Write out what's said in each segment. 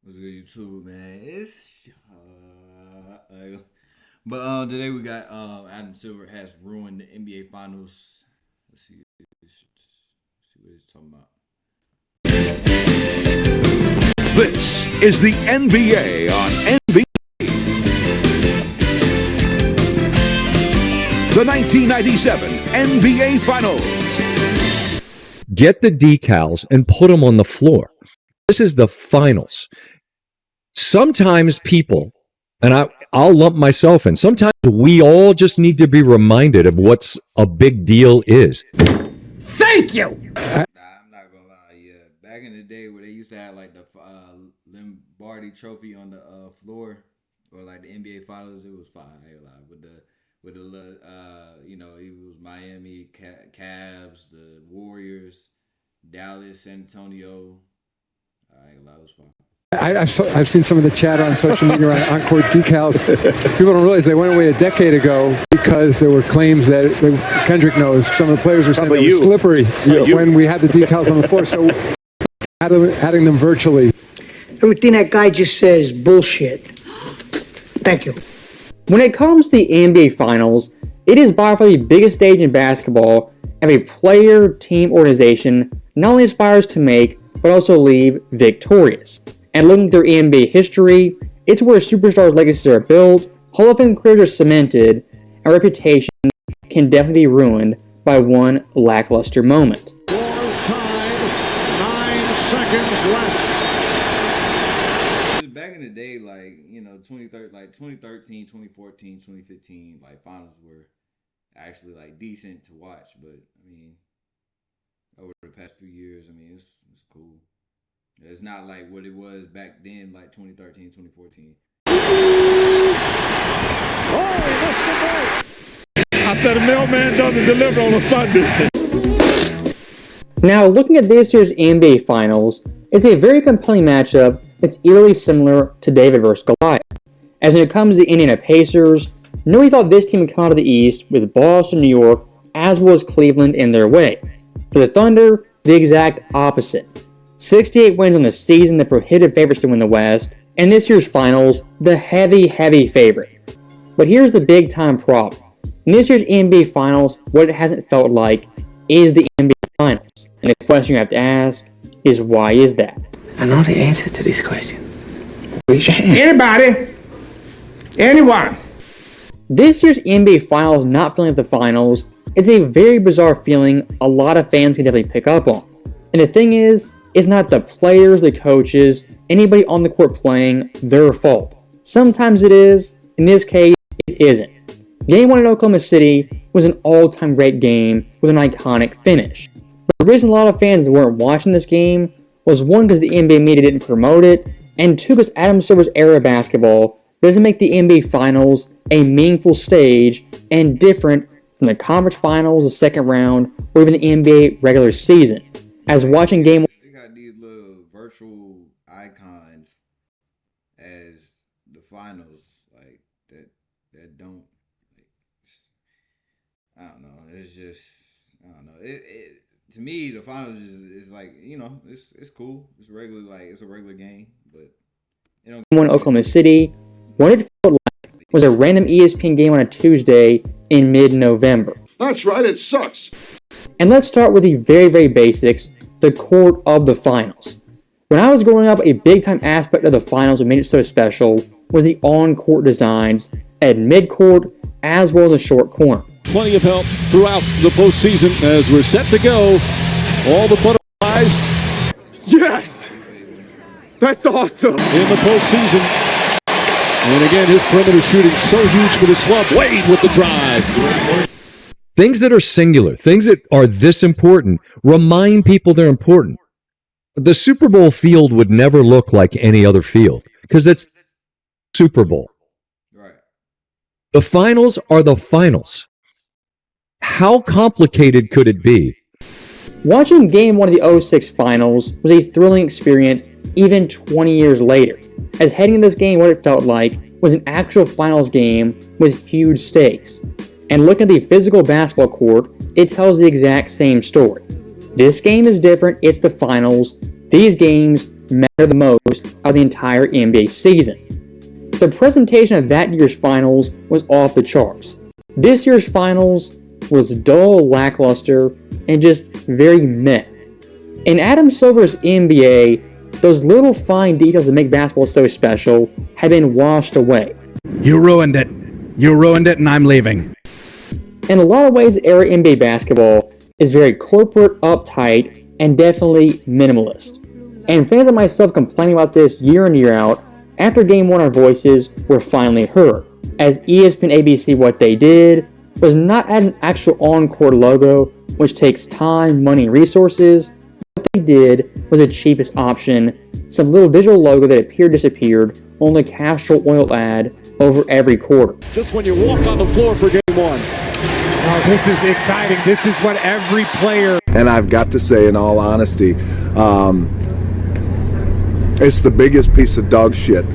What's good, YouTube, man? But today we got Adam Silver has ruined the NBA Finals. Let's see what he's talking about. This is the NBA on NBA. The 1997 NBA Finals. Get the decals and put them on the floor. This is the finals. Sometimes people, and I'll lump myself in, sometimes we all just need to be reminded of what's a big deal is. Thank you! I'm not gonna lie, yeah. Back in the day where they used to have like the Lombardi trophy on the floor, or like the NBA Finals, it was fine. I ain't gonna lie. With the it was Miami, Cavs, the Warriors, Dallas, San Antonio. I ain't gonna lie, it was fine. I've seen some of the chatter on social media around on-court decals. People don't realize they went away a decade ago because there were claims that Kendrick knows some of the players were saying it was slippery when we had the decals on the floor. So adding them virtually. Everything that guy just says is bullshit. Thank you. When it comes to the NBA Finals, it is by far the biggest stage in basketball. Every player, team, organization not only aspires to make, but also leave victorious. And looking through NBA history, it's where superstars' legacies are built, Hall of Fame careers are cemented, and reputation can definitely be ruined by one lackluster moment. Scores time, 9 seconds left. Back in the day, 2013, 2014, 2015, finals were actually decent to watch. But I mean, over the past few years, it's cool. It's not like what it was back then, 2013, 2014. Oh, missed the ball. I said a mailman doesn't deliver on a Sunday. Now, looking at this year's NBA Finals, it's a very compelling matchup that's eerily similar to David versus Goliath. As when it comes to the Indiana Pacers, nobody thought this team would come out of the East with Boston, New York, as well as Cleveland in their way. For the Thunder, the exact opposite. 68 wins on the season, the prohibitive favorites to win the West, and this year's Finals, the heavy favorite. But here's the big time problem. In this year's NBA Finals, what it hasn't felt like is the NBA Finals. And the question you have to ask is, why is that? I know the answer to this question. Raise your hand. Anybody? Anyone? This year's NBA Finals not feeling like the Finals is a very bizarre feeling a lot of fans can definitely pick up on. And the thing is, it's not the players, the coaches, anybody on the court playing their fault. Sometimes it is, in this case, it isn't. Game 1 in Oklahoma City was an all-time great game with an iconic finish. But the reason a lot of fans weren't watching this game was one, because the NBA media didn't promote it, and two, because Adam Silver's era of basketball doesn't make the NBA Finals a meaningful stage and different from the conference finals, the second round, or even the NBA regular season. As watching game They got these little virtual icons as the finals, that don't. I don't know. It's just, I don't know. It to me, the finals is it's cool. It's regular, it's a regular game, but one Oklahoma City, what it felt like was a random ESPN game on a Tuesday in mid-November. That's right, it sucks. And let's start with the very basics, the court of the finals. When I was growing up, a big-time aspect of the finals that made it so special was the on-court designs at mid-court as well as a short corner. Plenty of help throughout the postseason as we're set to go. All the butterflies. Yes! That's awesome! In the postseason. And again, his perimeter shooting so huge for this club. Wade with the drive. Things that are singular, things that are this important, remind people they're important. The Super Bowl field would never look like any other field because it's Super Bowl. right. The finals are the finals. How complicated could it be? Watching Game 1 of the '06 Finals was a thrilling experience even 20 years later, as heading into this game what it felt like was an actual finals game with huge stakes. And looking at the physical basketball court, it tells the exact same story. This game is different, it's the finals. These games matter the most of the entire NBA season. The presentation of that year's finals was off the charts. This year's finals was dull, lackluster, and just very meh. In Adam Silver's NBA, those little fine details that make basketball so special have been washed away. You ruined it. You ruined it, and I'm leaving. In a lot of ways, era NBA basketball is very corporate, uptight, and definitely minimalist. And fans like myself complaining about this year in year out, after Game 1 our voices were finally heard, as ESPN ABC What They Did was not add an actual on-court logo, which takes time, money, and resources. What they did was the cheapest option, some little digital logo that appeared disappeared on the Castor Oil ad over every quarter. Just when you walk on the floor for Game 1. Oh, this is exciting. This is what every player... And I've got to say, in all honesty, it's the biggest piece of dog shit.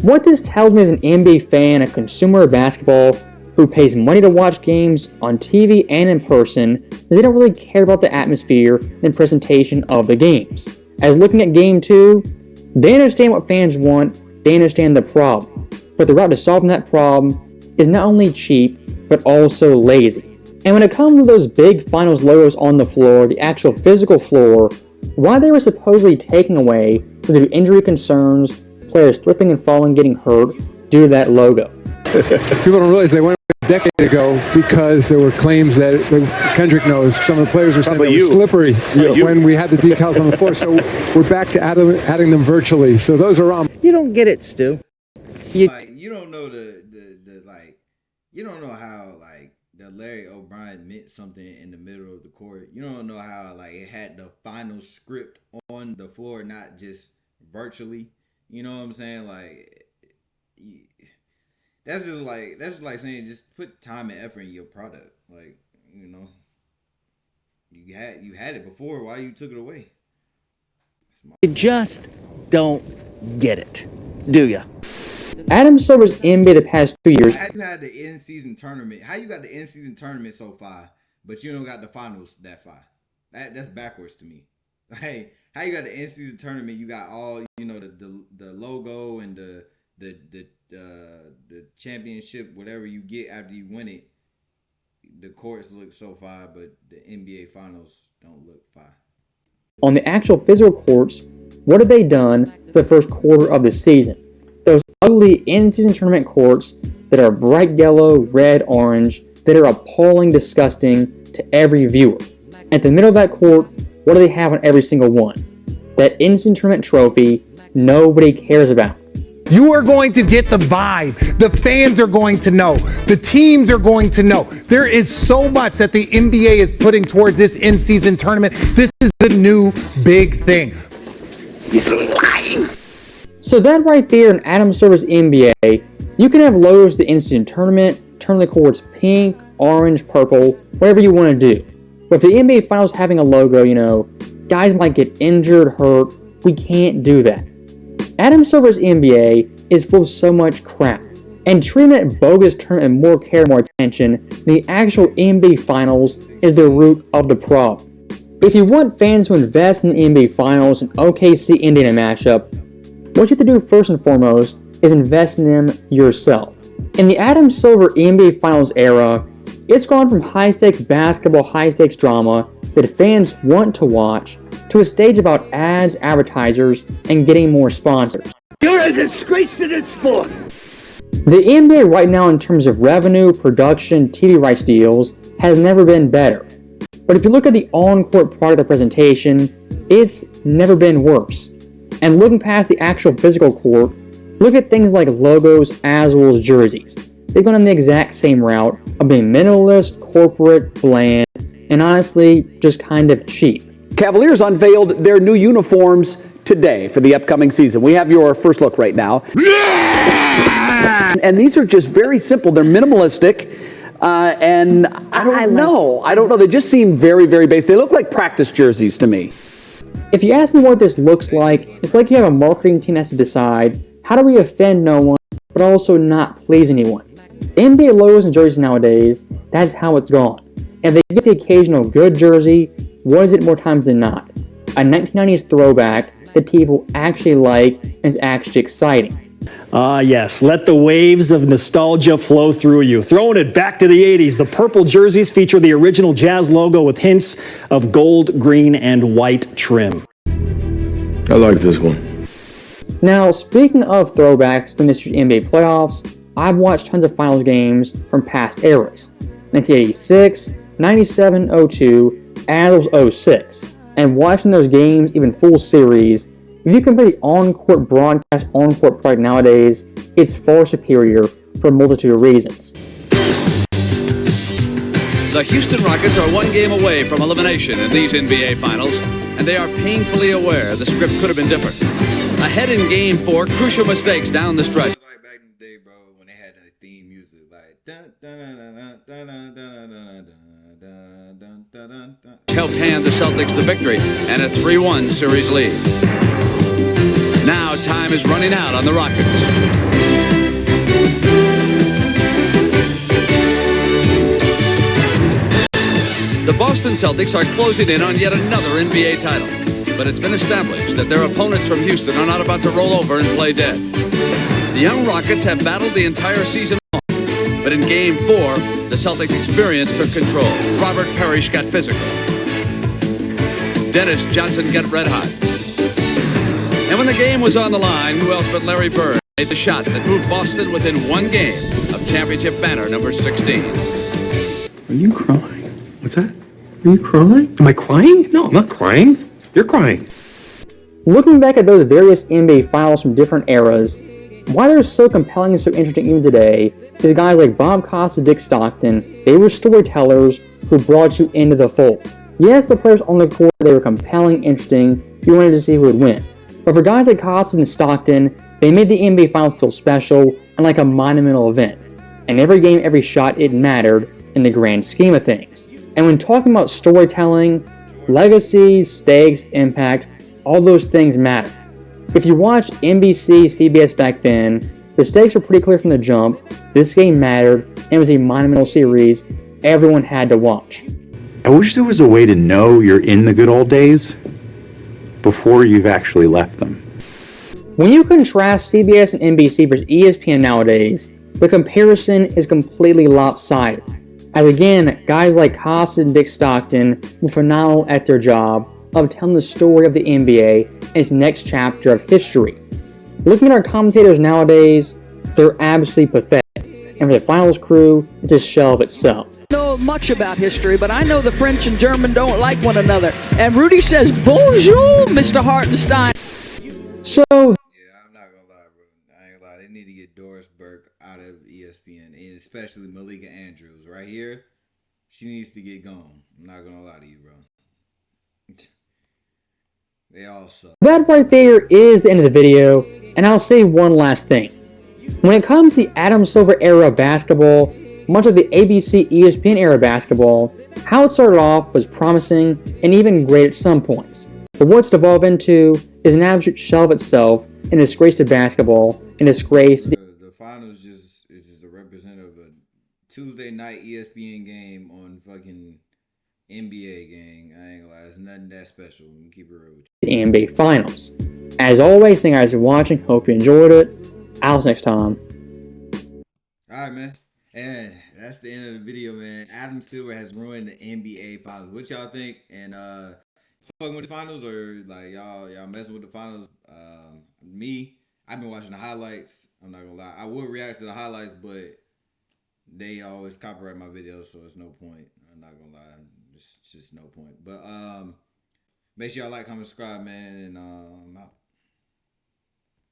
What this tells me as an NBA fan, a consumer of basketball, who pays money to watch games on TV and in person, is they don't really care about the atmosphere and presentation of the games. As looking at Game 2, they understand what fans want, they understand the problem. But the route to solving that problem is not only cheap, but also lazy. And when it comes to those big finals logos on the floor, the actual physical floor, why they were supposedly taken away due to injury concerns, players slipping and falling, getting hurt due to that logo. People don't realize they went away a decade ago because there were claims that Kendrick knows some of the players were saying it was slippery when we had the decals on the floor. So we're back to adding them virtually. So those are on. You don't get it, Stu. You don't know you don't know how the Larry O'Brien meant something in the middle of the court. You don't know how it had the final script on the floor, not just virtually. You know what I'm saying? That's just like saying just put time and effort in your product. You had it before. Why you took it away? You just don't get it, do you? Adam Silver's NBA the past 2 years. How you had the in-season tournament? How you got the in-season tournament so far, but you don't got the finals that far? That's backwards to me. Hey, how you got the in-season tournament? You got all the logo and the championship, whatever you get after you win it. The courts look so fire, but the NBA finals don't look fire. On the actual physical courts, what have they done for the first quarter of the season? Those ugly in-season tournament courts that are bright yellow, red, orange, that are appalling, disgusting to every viewer. At the middle of that court, what do they have on every single one? That in-season tournament trophy nobody cares about. You are going to get the vibe. The fans are going to know. The teams are going to know. There is so much that the NBA is putting towards this in-season tournament. This is the new big thing. He's lying. So that right there in Adam Silver's NBA, you can have logos of the in-season tournament, turn the courts pink, orange, purple, whatever you want to do. But if the NBA Finals having a logo, guys might get injured, hurt. We can't do that. Adam Silver's NBA is full of so much crap, and treating that bogus tournament more care, more attention than the actual NBA Finals is the root of the problem. If you want fans to invest in the NBA Finals and OKC-Indiana matchup, what you have to do first and foremost is invest in them yourself. In the Adam Silver NBA Finals era, it's gone from high-stakes basketball, high-stakes drama that fans want to watch to a stage about ads, advertisers, and getting more sponsors. You're a disgrace to this sport. The NBA right now in terms of revenue, production, TV rights deals has never been better. But if you look at the on-court part of the presentation, it's never been worse. And looking past the actual physical court, look at things like logos as well as jerseys. They've gone on the exact same route of being minimalist, corporate, bland, and honestly, just kind of cheap. Cavaliers unveiled their new uniforms today for the upcoming season. We have your first look right now. And these are just very simple. They're minimalistic. And I don't know. They just seem very, very basic. They look like practice jerseys to me. If you ask me what this looks like, it's like you have a marketing team that has to decide, how do we offend no one, but also not please anyone? NBA logos and jerseys nowadays, that's how it's gone. If they get the occasional good jersey, what is it more times than not? A 1990s throwback that people actually like and is actually exciting. Yes, let the waves of nostalgia flow through you. Throwing it back to the 80s, the purple jerseys feature the original Jazz logo with hints of gold, green, and white trim. I like this one. Now, speaking of throwbacks to this year's NBA playoffs, I've watched tons of finals games from past eras. 1986, 97, 02, and 06. And watching those games, even full series, if you compare the on-court broadcast, on-court product nowadays, it's far superior for a multitude of reasons. The Houston Rockets are one game away from elimination in these NBA Finals, and they are painfully aware the script could have been different. Ahead in Game 4, crucial mistakes down the stretch. Like back in the day, bro, when they had the theme music, like helped hand the Celtics the victory and a 3-1 series lead. Now time is running out on the Rockets. The Boston Celtics are closing in on yet another NBA title, but it's been established that their opponents from Houston are not about to roll over and play dead. The young Rockets have battled the entire season long, but in Game 4, the Celtics experience took control. Robert Parrish got physical. Dennis Johnson got red hot. And when the game was on the line, who else but Larry Bird made the shot that moved Boston within one game of championship banner number 16. Are you crying? What's that? Are you crying? Am I crying? No, I'm not crying. You're crying. Looking back at those various NBA finals from different eras, why they're so compelling and so interesting even today is guys like Bob Costas, Dick Stockton, they were storytellers who brought you into the fold. Yes, the players on the court, they were compelling, interesting, you wanted to see who would win. But for guys like Costas and Stockton, they made the NBA Finals feel special and like a monumental event. And every game, every shot, it mattered in the grand scheme of things. And when talking about storytelling, legacy, stakes, impact, all those things matter. If you watched NBC, CBS back then, the stakes were pretty clear from the jump. This game mattered, and it was a monumental series everyone had to watch. I wish there was a way to know you're in the good old days before you've actually left them. When you contrast CBS and NBC versus ESPN nowadays, the comparison is completely lopsided. As again, guys like Costas and Dick Stockton were phenomenal at their job of telling the story of the NBA and its next chapter of history. Looking at our commentators nowadays, they're absolutely pathetic. And for the finals crew, it's a shell of itself. Know much about history, but I know the French and German don't like one another. And Rudy says, "Bonjour, Mr. Hartenstein." So, yeah, I'm not gonna lie, bro. I ain't gonna lie. They need to get Doris Burke out of ESPN, and especially Malika Andrews right here. She needs to get gone. I'm not gonna lie to you, bro. They all suck. That right there is the end of the video, and I'll say one last thing. When it comes to the Adam Silver era of basketball, much like the ABC ESPN era of basketball, how it started off was promising and even great at some points. But what it's devolved into is an absolute shell of itself, and a disgrace to basketball, and a disgrace to the finals is just a representative of a Tuesday night ESPN game on fucking NBA gang. I ain't gonna lie, it's nothing that special. Keep it real with you. the NBA Finals. As always, thank you guys for watching. Hope you enjoyed it. I'll see you next time. Alright, man. And that's the end of the video, man. Adam Silver has ruined the NBA Finals. What y'all think? And fucking with the finals, or like y'all messing with the finals? Me, I've been watching the highlights. I'm not gonna lie. I would react to the highlights, but they always copyright my videos, so it's no point. I'm not gonna lie. It's just no point. But make sure y'all like, comment, subscribe, man, and I'm out.